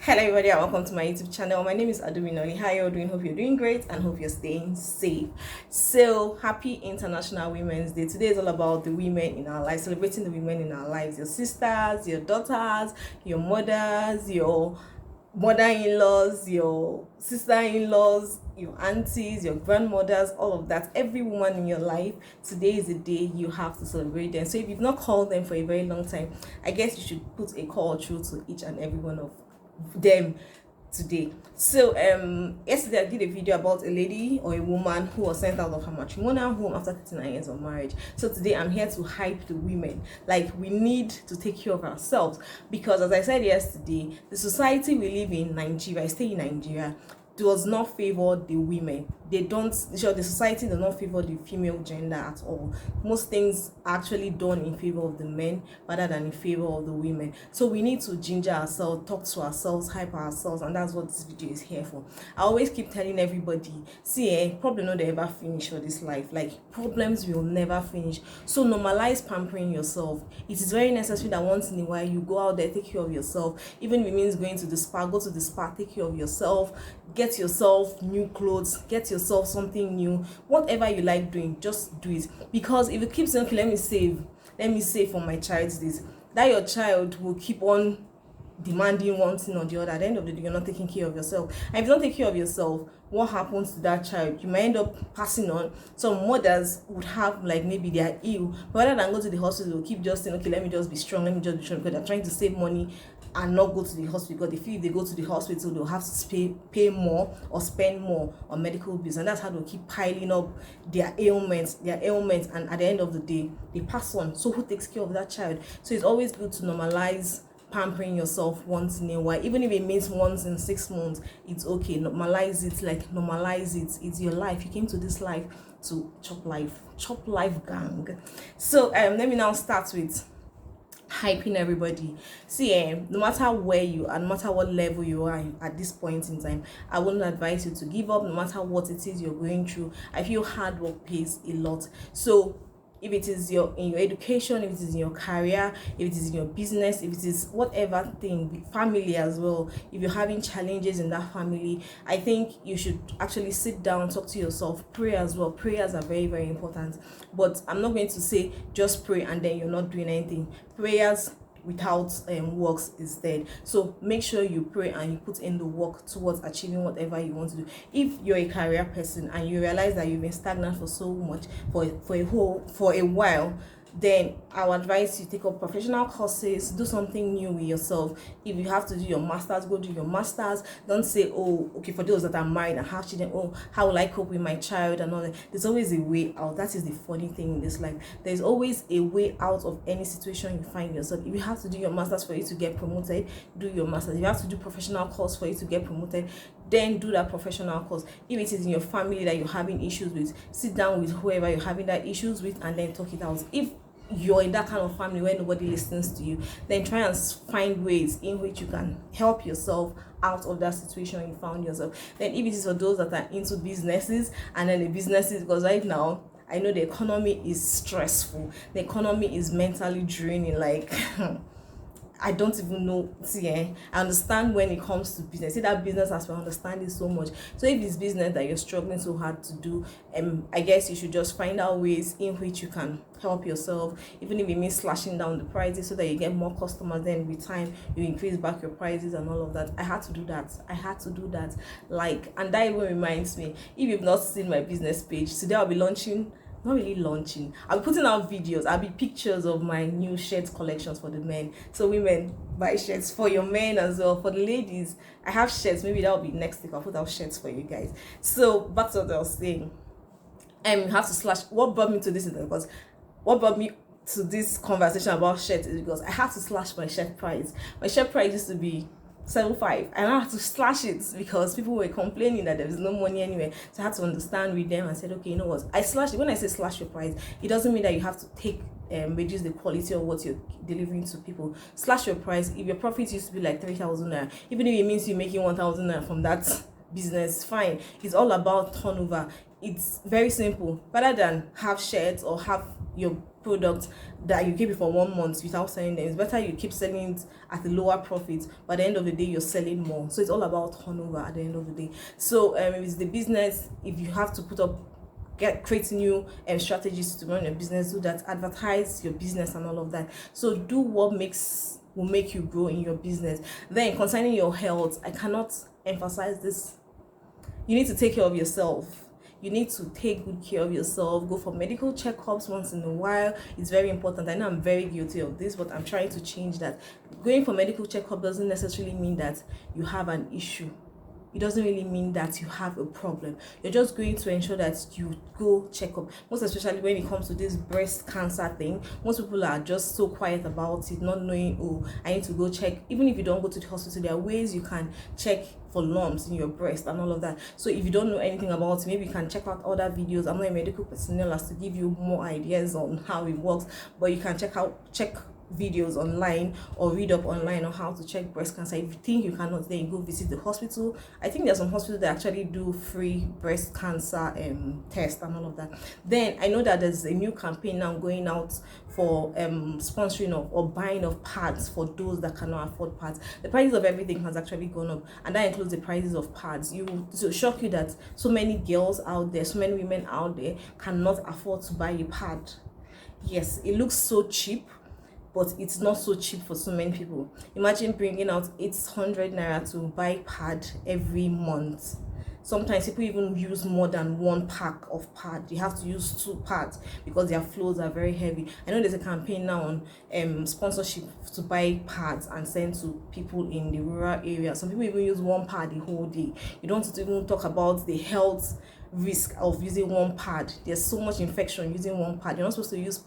Hello everybody and welcome to my YouTube channel. My name is Aduminoli. How you all doing? Hope you're doing great and hope you're staying safe. So happy International Women's Day. Today is all about the women in our lives, celebrating the women in our lives, your sisters, your daughters, your mothers, your mother-in-laws, your sister-in-laws, your aunties, your grandmothers, all of that. Every woman in your life, today is the day you have to celebrate them. So if you've not called them for a very long time, I guess you should put a call through to each and every one of them today. So yesterday I did a video about a lady or a woman who was sent out of her matrimonial home after 39 years of marriage. So today I'm here to hype the women. Like, we need to take care of ourselves, because as I said yesterday, the society we live in, Nigeria, I stay in Nigeria, does not favor the women. They don't, sure, the society does not favor the female gender at all. Most things are actually done in favor of the men rather than in favor of the women. So we need to ginger ourselves, talk to ourselves, hype ourselves, and that's what this video is here for. I always keep telling everybody, see, problem no dey ever finish for this life. Like, problems will never finish. So normalize pampering yourself. It is very necessary that once in a while you go out there, take care of yourself. Even if it means going to the spa, go to the spa, take care of yourself, get yourself new clothes, get yourself something new. Whatever you like doing, just do it. Because if you keep saying, okay, let me save for my child's days, that your child will keep on demanding one thing or the other. At the end of the day, you're not taking care of yourself. And if you don't take care of yourself, what happens to that child? You might end up passing on. Some mothers would have, like, maybe they are ill, but rather than go to the hospital, they'll keep just saying, okay, let me just be strong, because they're trying to save money and not go to the hospital, because they feel if they go to the hospital, they'll have to pay more or spend more on medical bills, and that's how they'll keep piling up their ailments, and at the end of the day, they pass on. So who takes care of that child? So it's always good to normalize pampering yourself once in a while. Even if it means once in 6 months, it's okay. Normalize it. Like, normalize it. It's your life. You came to this life to chop life gang. So let me now start with hyping everybody. See, no matter where you are, no matter what level you are at this point in time, I wouldn't advise you to give up. No matter what it is you're going through, I feel hard work pays a lot. So if it is in your education, if it is in your career, if it is in your business, if it is whatever thing, family as well, if you're having challenges in that family, I think you should actually sit down, talk to yourself, pray as well. Prayers are very, very important. But I'm not going to say just pray and then you're not doing anything. Prayers without works is dead. So make sure you pray and you put in the work towards achieving whatever you want to do. If you're a career person and you realize that you've been stagnant for so much, for a while, then I would advise you take up professional courses, do something new with yourself. If you have to do your masters, go do your masters. Don't say, oh, okay, for those that are married and have children, oh, how will I cope with my child and all that. There's always a way out. That is the funny thing in this life. There's always a way out of any situation you find yourself. If you have to do your masters for you to get promoted, do your masters. If you have to do professional course for you to get promoted, then do that professional course. If it is in your family that you're having issues with, sit down with whoever you're having that issues with and then talk it out. If you're in that kind of family where nobody listens to you, then try and find ways in which you can help yourself out of that situation you found yourself. Then if it is for those that are into businesses, and then the businesses, because right now I know the economy is stressful, the economy is mentally draining, like I don't even know. See, I understand when it comes to business. See, that business as well, understand it so much. So if it's business that you're struggling so hard to do, I guess you should just find out ways in which you can help yourself, even if it means slashing down the prices so that you get more customers. Then with time, you increase back your prices and all of that. I had to do that. Like, and that even reminds me, if you've not seen my business page, today I'll be launching, not really launching, I'll be putting out videos, I'll be pictures of my new shirt collections for the men. So women, buy shirts. For your men as well. For the ladies, I have shirts. Maybe that'll be next week. I'll put out shirts for you guys. So back to what I was saying, you have to slash. What brought me to this is because what brought me to this conversation about shirts is because I had to slash my shirt price. My shirt price used to be 7.5 and I had to slash it because people were complaining that there was no money anywhere. So I had to understand with them and said, okay, you know what, I slashed it. When I say slash your price, it doesn't mean that you have to take reduce the quality of what you're delivering to people. Slash your price. If your profit used to be like 3,000 naira, even if it means you're making 1,000 naira from that business, fine. It's all about turnover. It's very simple. Rather than have shirts or have your product that you keep it for 1 month without selling them. It's better you keep selling it at a lower profit, but at the end of the day you're selling more. So it's all about turnover at the end of the day. So if it's the business, if you have to create new strategies to run your business, do that, advertise your business and all of that. So do what will make you grow in your business. Then concerning your health, I cannot emphasize this. You need to take care of yourself. You need to take good care of yourself. Go for medical checkups once in a while. It's very important. I know I'm very guilty of this, but I'm trying to change that. Going for medical checkup doesn't necessarily mean that you have an issue. It doesn't really mean that you have a problem. You're just going to ensure that you go check up. Most especially when it comes to this breast cancer thing, most people are just so quiet about it, not knowing, oh, I need to go check. Even if you don't go to the hospital, there are ways you can check for lumps in your breast and all of that. So if you don't know anything about it, maybe you can check out other videos. I'm not a medical personnel as to give you more ideas on how it works, but you can check videos online or read up online on how to check breast cancer. If you think you cannot, then you go visit the hospital. I think there's some hospitals that actually do free breast cancer test and all of that. Then I know that there's a new campaign now going out for sponsoring or buying of pads for those that cannot afford pads. The prices of everything has actually gone up, and that includes the prices of pads. It will shock you that so many girls out there, so many women out there cannot afford to buy a pad. Yes, it looks so cheap, but it's not so cheap for so many people. Imagine bringing out 800 naira to buy pad every month. Sometimes people even use more than one pack of pad. You have to use 2 pads because their flows are very heavy. I know there's a campaign now on sponsorship to buy pads and send to people in the rural area. Some people even use 1 pad the whole day. You don't even talk about the health risk of using 1 pad. There's so much infection using 1 pad. You're not supposed to use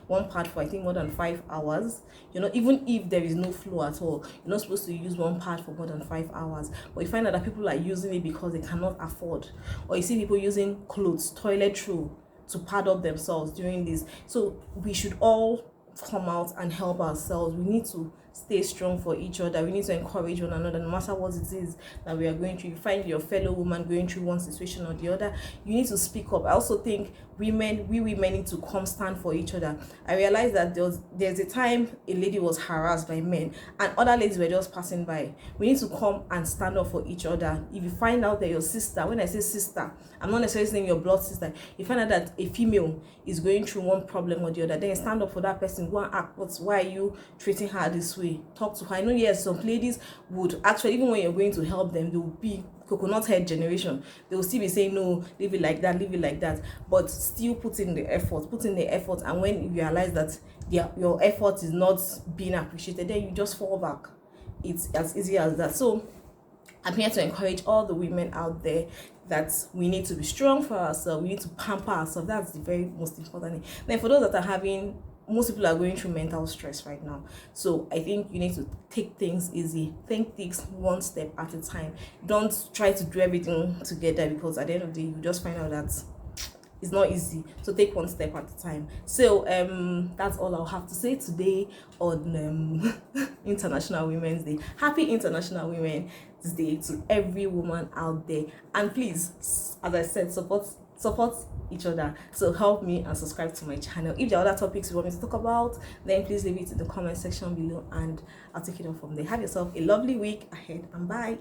1 pad for I think more than 5 hours. Even if there is no flow at all, you're not supposed to use 1 pad for more than 5 hours. But you find out that people are using it because they cannot afford, or you see people using clothes, toilet roll to pad up themselves during this. So we should all come out and help ourselves. We need to stay strong for each other. We need to encourage one another, no matter what it is that we are going through. You find your fellow woman going through one situation or the other, you need to speak up. I also think we women need to come stand for each other. I realized that there's a time a lady was harassed by men and other ladies were just passing by. We need to come and stand up for each other. If you find out that your sister, when I say sister, I'm not necessarily saying your blood sister, you find out that a female is going through one problem or the other, then stand up for that person. Go and act, but why are you treating her this way? Talk to her. I know, yes, some ladies would actually, even when you're going to help them, they will be coconut head generation. They will still be saying, no, leave it like that, but still put in the effort. And when you realize that your effort is not being appreciated, then you just fall back. It's as easy as that. So I'm here to encourage all the women out there that we need to be strong for ourselves. We need to pamper ourselves. That's the very most important thing. Then for those that are most people are going through mental stress right now. So I think you need to take things easy. Take things one step at a time. Don't try to do everything together, because at the end of the day, you just find out that it's not easy. So take one step at a time. So that's all I'll have to say today on International Women's Day. Happy International Women's Day to every woman out there. And please, as I said, support each other. So help me and subscribe to my channel. If there are other topics you want me to talk about, then please leave it in the comment section below and I'll take it on from there. Have yourself a lovely week ahead, and bye.